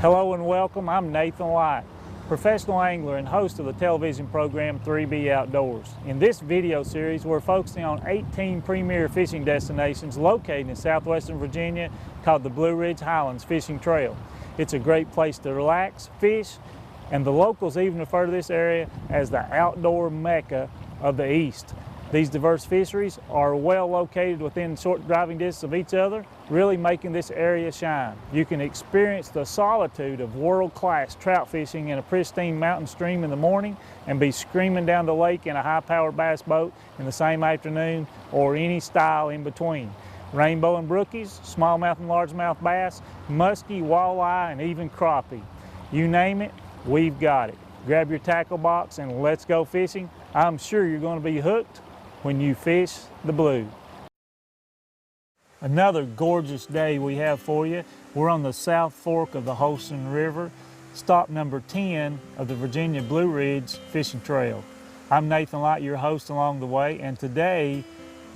Hello and welcome. I'm Nathan Light, professional angler and host of the television program 3B Outdoors. In this video series, we're focusing on 18 premier fishing destinations located in southwestern Virginia called the Blue Ridge Highlands Fishing Trail. It's a great place to relax, fish, and the locals even refer to this area as the outdoor mecca of the East. These diverse fisheries are well located within short driving distance of each other, really making this area shine. You can experience the solitude of world-class trout fishing in a pristine mountain stream in the morning and be screaming down the lake in a high-powered bass boat in the same afternoon or any style in between. Rainbow and brookies, smallmouth and largemouth bass, muskie, walleye, and even crappie. You name it, we've got it. Grab your tackle box and let's go fishing. I'm sure you're going to be hooked when you fish the blue. Another gorgeous day we have for you. We're on the South Fork of the Holston River, stop number 10 of the Virginia Blue Ridge Fishing Trail. I'm Nathan Light, your host along the way, and today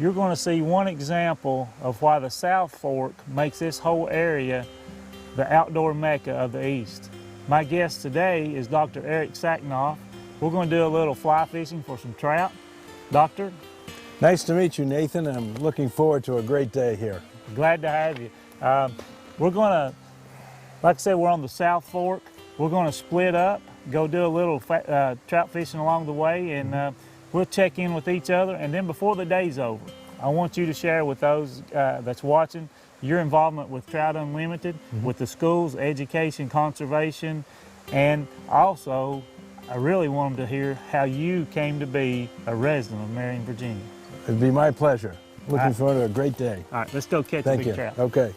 you're going to see one example of why the South Fork makes this whole area the outdoor mecca of the East. My guest today is Dr. Eric Sacknoff. We're going to do a little fly fishing for some trout. Doctor? Nice to meet you, Nathan. I'm looking forward to a great day here. Glad to have you. We're going to, like I said, we're on the South Fork. We're going to split up, go do a little trout fishing along the way, and we'll check in with each other. And then before the day's over, I want you to share with those that's watching your involvement with Trout Unlimited, with the schools, education, conservation, and also I really want them to hear how you came to be a resident of Marion, Virginia. It'd be my pleasure. Looking forward to a great day. All right, let's go catch a big trout. Okay.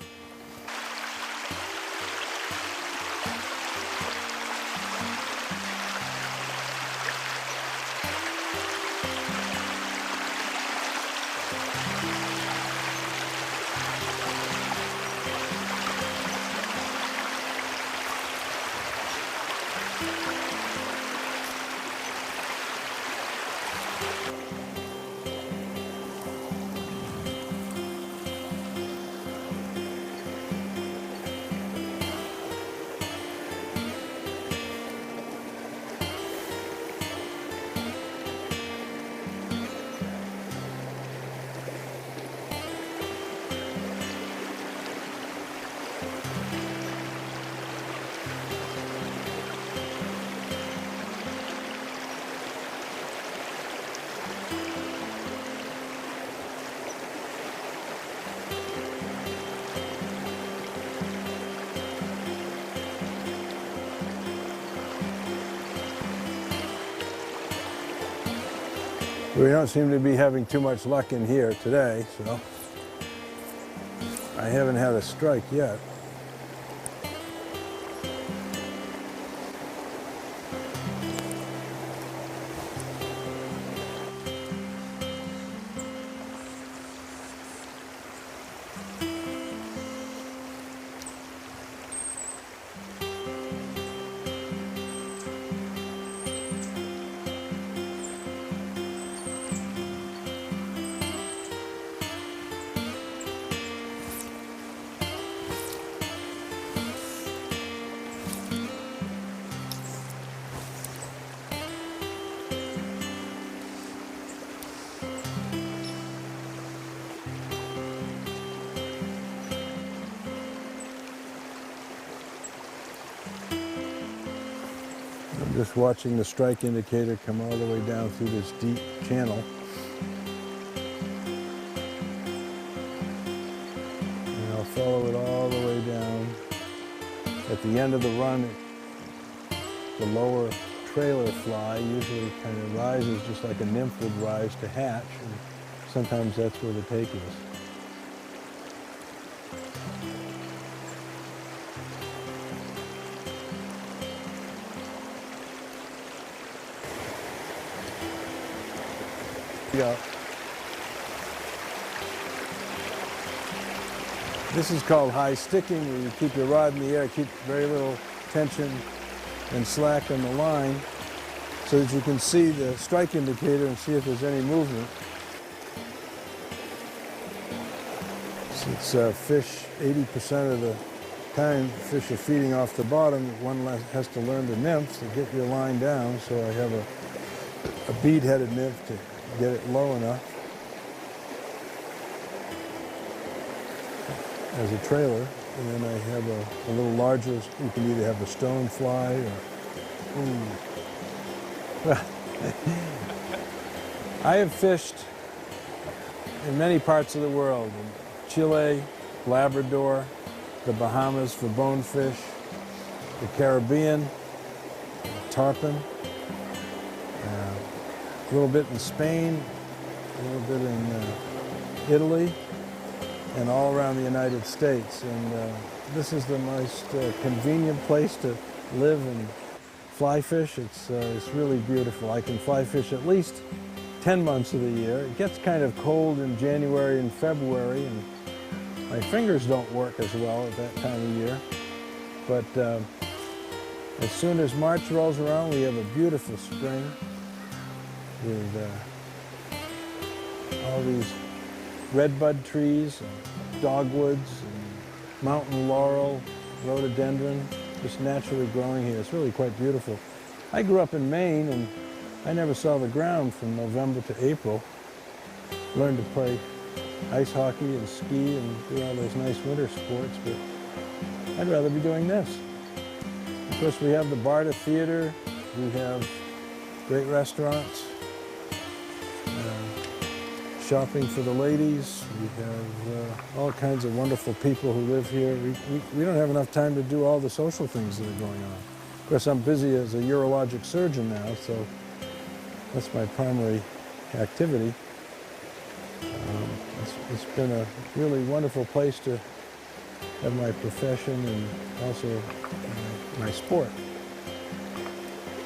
We don't seem to be having too much luck in here today, so I haven't had a strike yet. I'm just watching the strike indicator come all the way down through this deep channel. And I'll follow it all the way down. At the end of the run, the lower trailer fly usually kind of rises just like a nymph would rise to hatch, and sometimes that's where the take is. Yeah. This is called high sticking, where you keep your rod in the air, keep very little tension and slack on the line so that you can see the strike indicator and see if there's any movement. Since fish 80% of the time fish are feeding off the bottom, one has to learn the nymphs to get your line down. So I have a bead-headed nymph to get it low enough as a trailer. And then I have a little larger, you can either have a stone fly or... I have fished in many parts of the world, in Chile, Labrador, the Bahamas for bonefish, the Caribbean, tarpon, a little bit in Spain, a little bit in Italy, and all around the United States. And this is the most convenient place to live and fly fish. It's really beautiful. I can fly fish at least 10 months of the year. It gets kind of cold in January and February, and my fingers don't work as well at that time of year. But as soon as March rolls around, we have a beautiful spring with all these redbud trees and dogwoods and mountain laurel, rhododendron, just naturally growing here. It's really quite beautiful. I grew up in Maine, and I never saw the ground from November to April. Learned to play ice hockey and ski and do all those nice winter sports, but I'd rather be doing this. Of course, we have the Barta Theater, we have great restaurants, shopping for the ladies, we have all kinds of wonderful people who live here. We don't have enough time to do all the social things that are going on. Of course, I'm busy as a urologic surgeon now, so that's my primary activity. It's been a really wonderful place to have my profession and also my sport.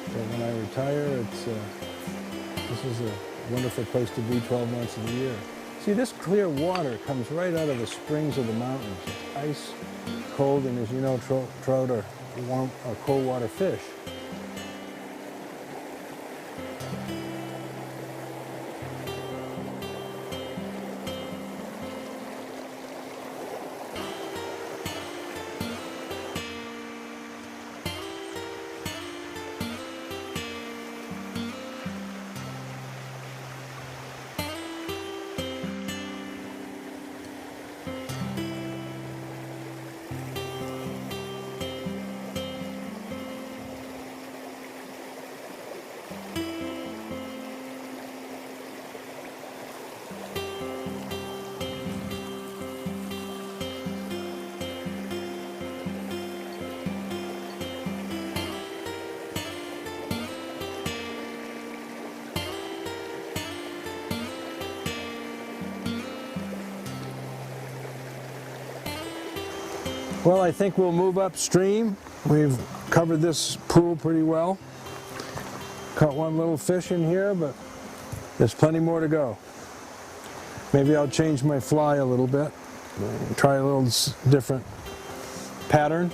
So when I retire, this is a wonderful place to be 12 months of the year. See, this clear water comes right out of the springs of the mountains. It's ice cold, and as you know, trout are cold water fish. Well, I think we'll move upstream. We've covered this pool pretty well. Caught one little fish in here, but there's plenty more to go. Maybe I'll change my fly a little bit, try a little different pattern.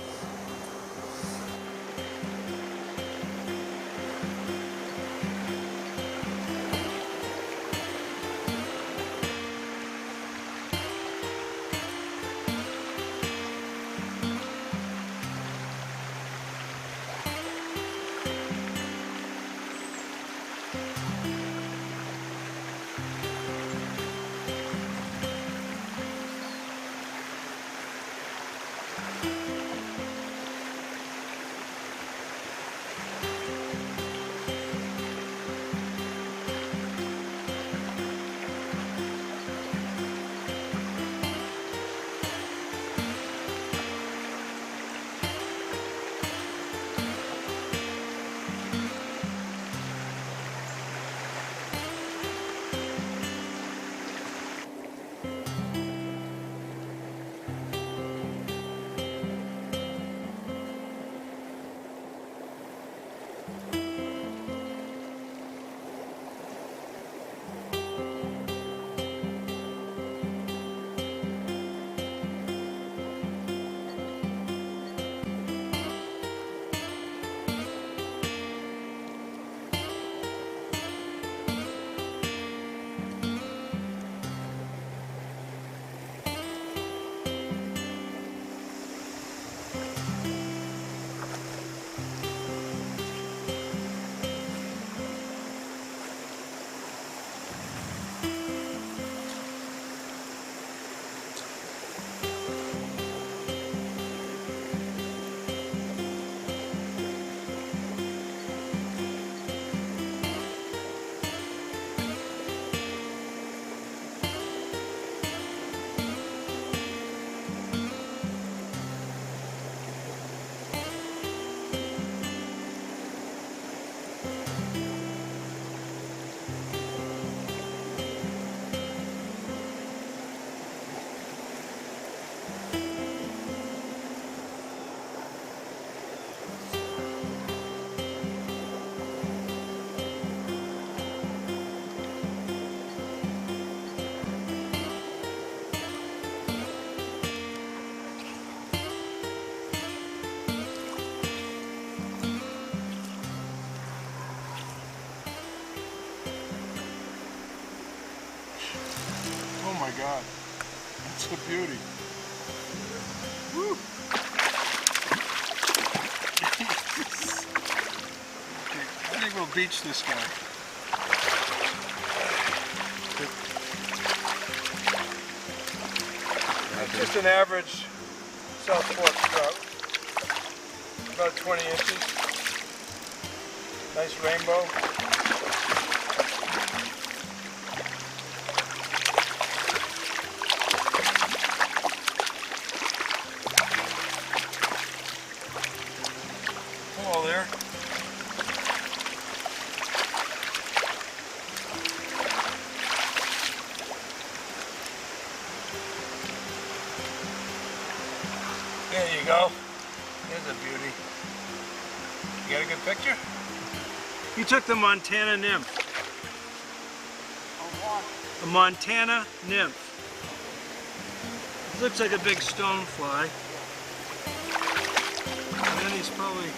God. It's a beauty. Woo. Okay, I think we'll beach this guy. It's just an average Southfork trout. About 20 inches. Nice rainbow. Hello there. There you go. There's a beauty. You got a good picture? You took the Montana nymph. A Montana nymph. It looks like a big stonefly. And then he's probably...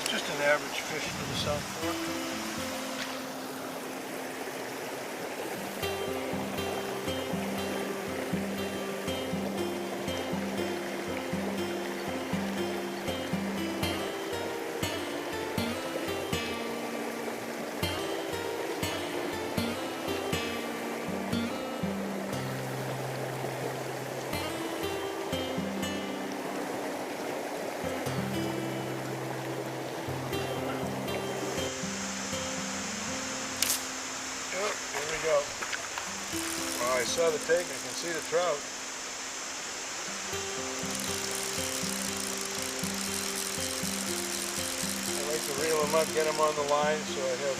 just an average fish for the South Fork. Oh, I saw the take, I can see the trout. I like to reel them up, get them on the line so I have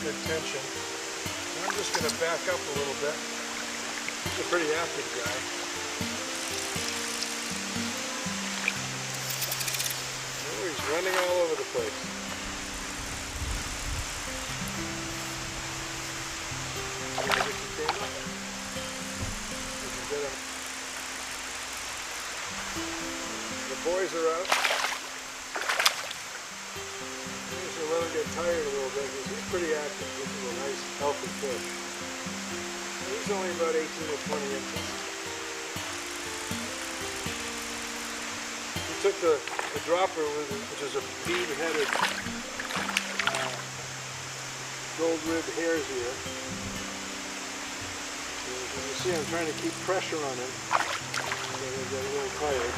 good tension. And I'm just going to back up a little bit. He's a pretty active guy. Oh, he's running all over the place. The boys are out. Maybe should let him get tired a little bit because he's pretty active. This is a nice, healthy fish. He's only about 18 or 20 inches. He took the dropper, which is a bead-headed gold-ribbed hare's ear. As you see, I'm trying to keep pressure on him. So he'll get a little tired.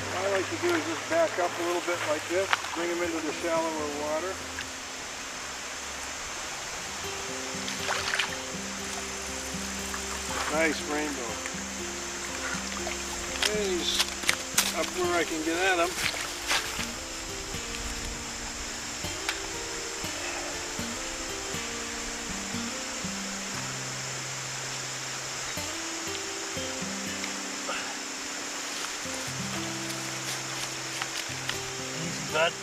What I like to do is just back up a little bit like this, bring him into the shallower water. Nice rainbow. And he's up where I can get at him. Bud.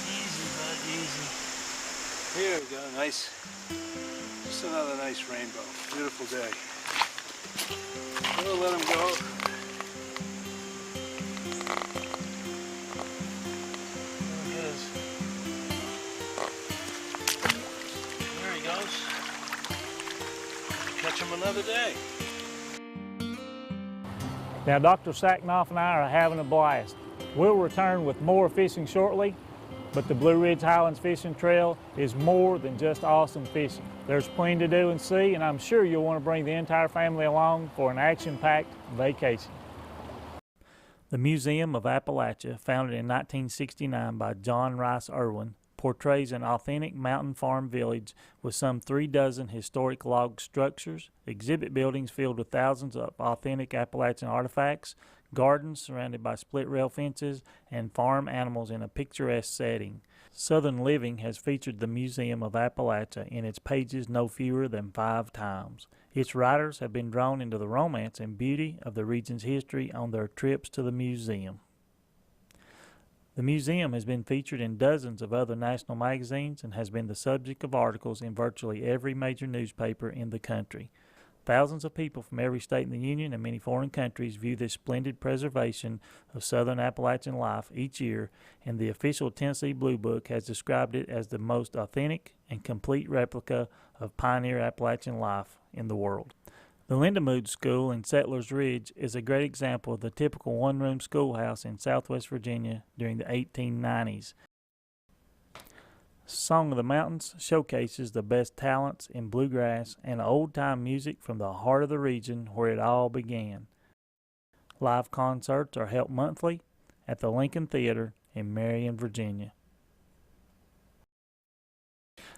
Easy, bud, easy. Here we go, nice. Just another nice rainbow. Beautiful day. We'll let him go. There he is. There he goes. Catch him another day. Now, Dr. Sacknoff and I are having a blast. We'll return with more fishing shortly, but the Blue Ridge Highlands Fishing Trail is more than just awesome fishing. There's plenty to do and see, and I'm sure you'll want to bring the entire family along for an action-packed vacation. The Museum of Appalachia, founded in 1969 by John Rice Irwin, portrays an authentic mountain farm village with some 36 historic log structures, exhibit buildings filled with thousands of authentic Appalachian artifacts, gardens surrounded by split rail fences, and farm animals in a picturesque setting. Southern Living has featured the Museum of Appalachia in its pages no fewer than 5 times. Its writers have been drawn into the romance and beauty of the region's history on their trips to the museum. The museum has been featured in dozens of other national magazines and has been the subject of articles in virtually every major newspaper in the country. Thousands of people from every state in the Union and many foreign countries view this splendid preservation of southern Appalachian life each year, and the official Tennessee Blue Book has described it as the most authentic and complete replica of pioneer Appalachian life in the world. The Lindemood School in Settlers Ridge is a great example of the typical one-room schoolhouse in southwest Virginia during the 1890s. Song of the Mountains showcases the best talents in bluegrass and old-time music from the heart of the region where it all began. Live concerts are held monthly at the Lincoln Theater in Marion, Virginia.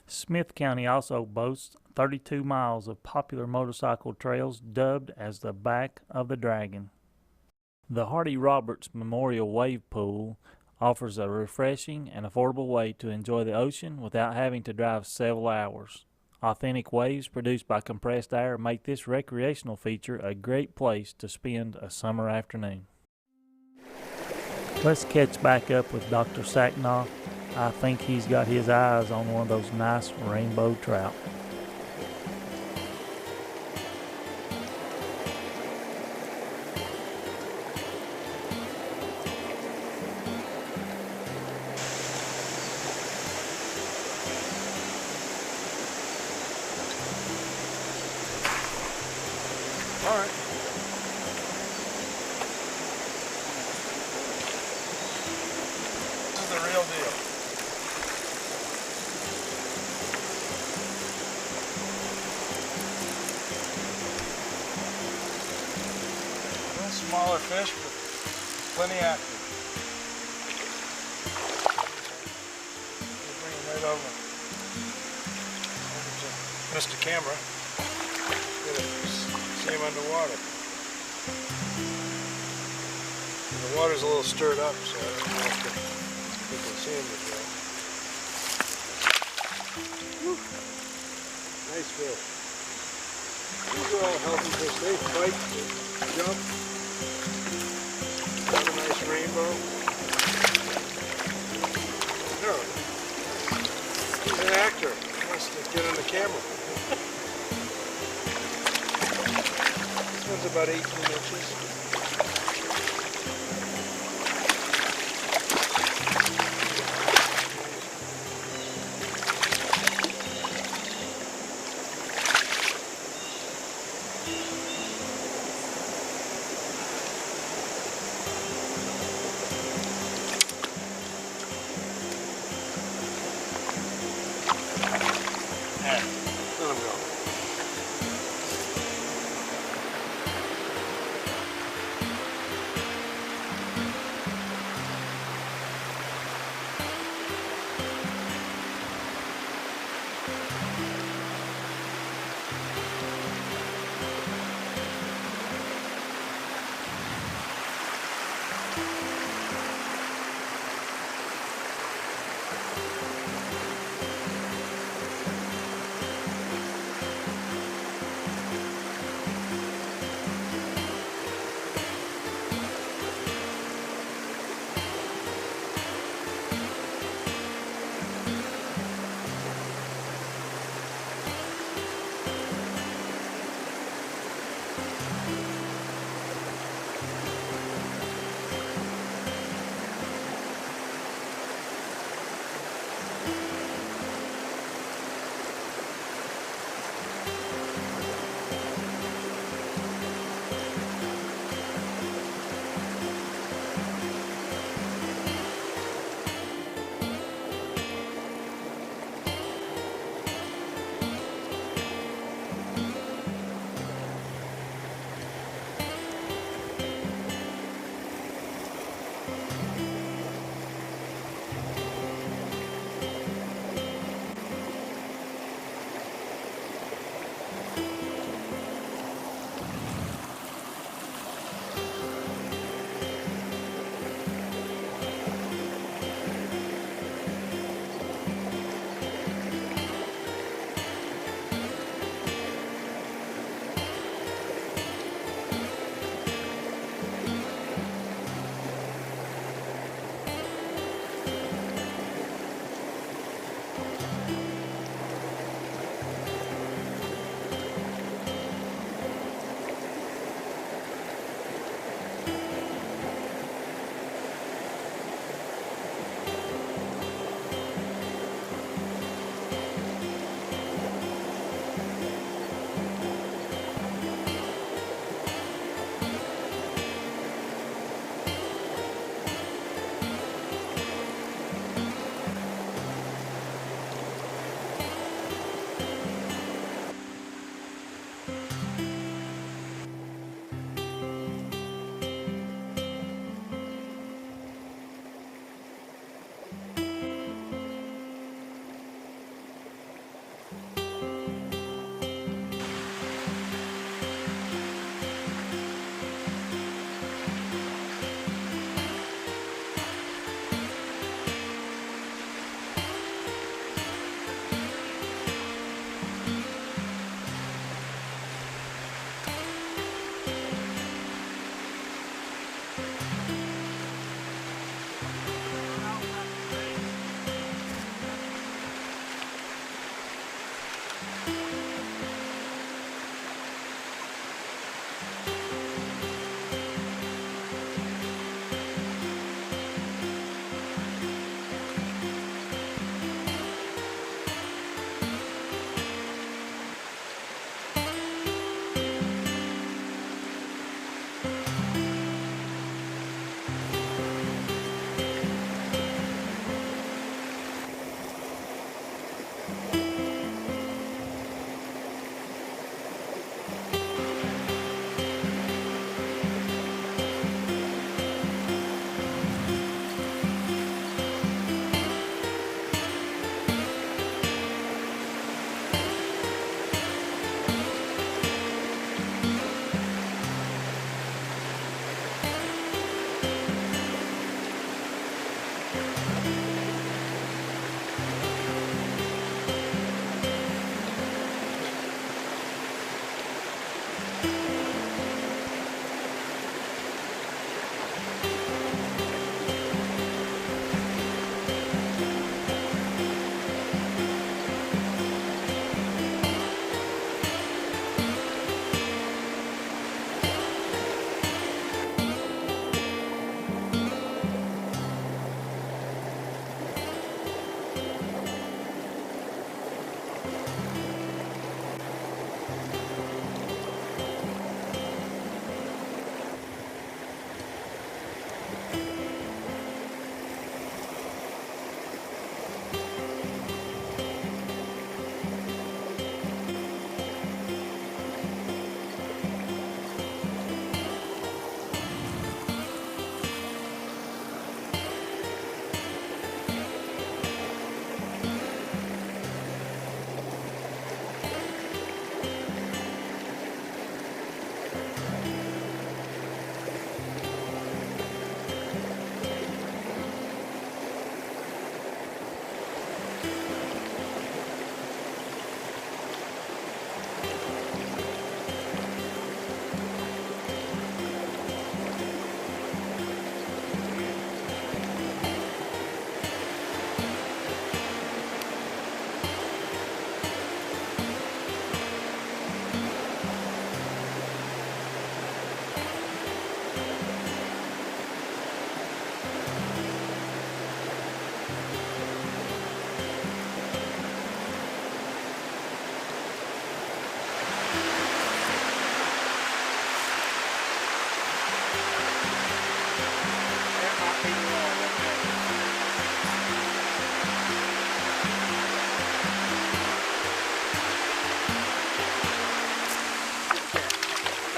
Smith County also boasts 32 miles of popular motorcycle trails dubbed as the Back of the Dragon. The Hardy Roberts Memorial Wave Pool offers a refreshing and affordable way to enjoy the ocean without having to drive several hours. Authentic waves produced by compressed air make this recreational feature a great place to spend a summer afternoon. Let's catch back up with Dr. Sacknoff. I think he's got his eyes on one of those nice rainbow trout. All right. This is the real deal. A smaller fish, but plenty active. We'll bring him right over to Mr. Camera. See him underwater. And the water's a little stirred up, so I don't know if you can see him as well. Woo. Nice fish. These are all healthy fish. They fight, they jump. Have a nice rainbow. No. He's an actor. He wants to get on the camera. This one's about 18 inches. Let him go.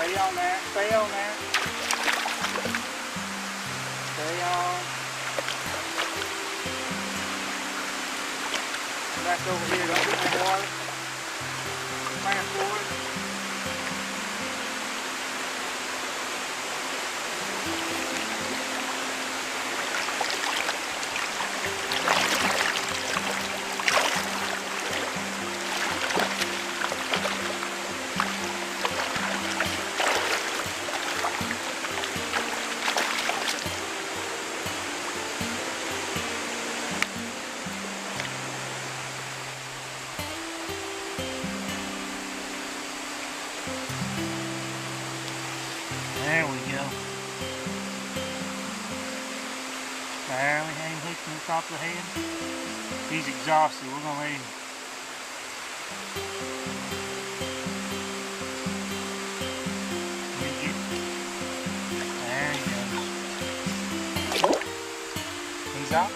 Stay on there, stay on there. Stay on. Back over here, don't get in the water. Plan forward. There we go. There we hang hooked in the top of the head. He's exhausted. We're gonna let him. There he goes. He's out.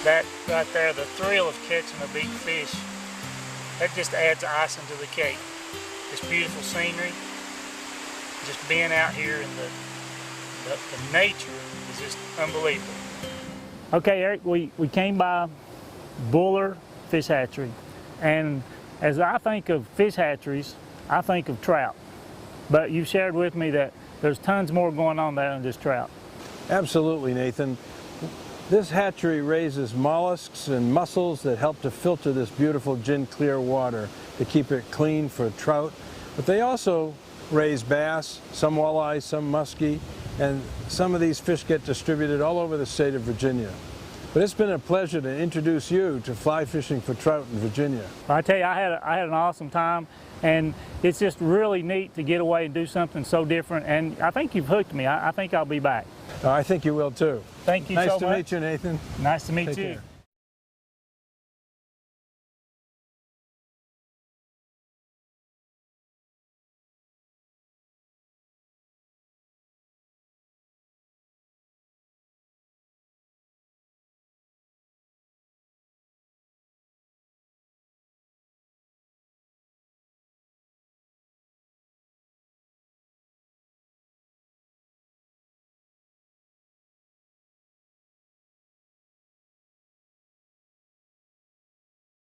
That right there, the thrill of catching a big fish, that just adds icing to the cake. This beautiful scenery, just being out here in the nature is just unbelievable. Okay, Eric, we came by Buller Fish Hatchery, and as I think of fish hatcheries, I think of trout. But you shared with me that there's tons more going on there than just trout. Absolutely, Nathan. This hatchery raises mollusks and mussels that help to filter this beautiful gin clear water to keep it clean for trout. But they also raise bass, some walleye, some muskie, and some of these fish get distributed all over the state of Virginia. But it's been a pleasure to introduce you to fly fishing for trout in Virginia. I tell you, I had an awesome time, and it's just really neat to get away and do something so different, and I think you've hooked me. I think I'll be back. I think you will too. Thank you so much. Nice to meet you, Nathan. Nice to meet you. Take care.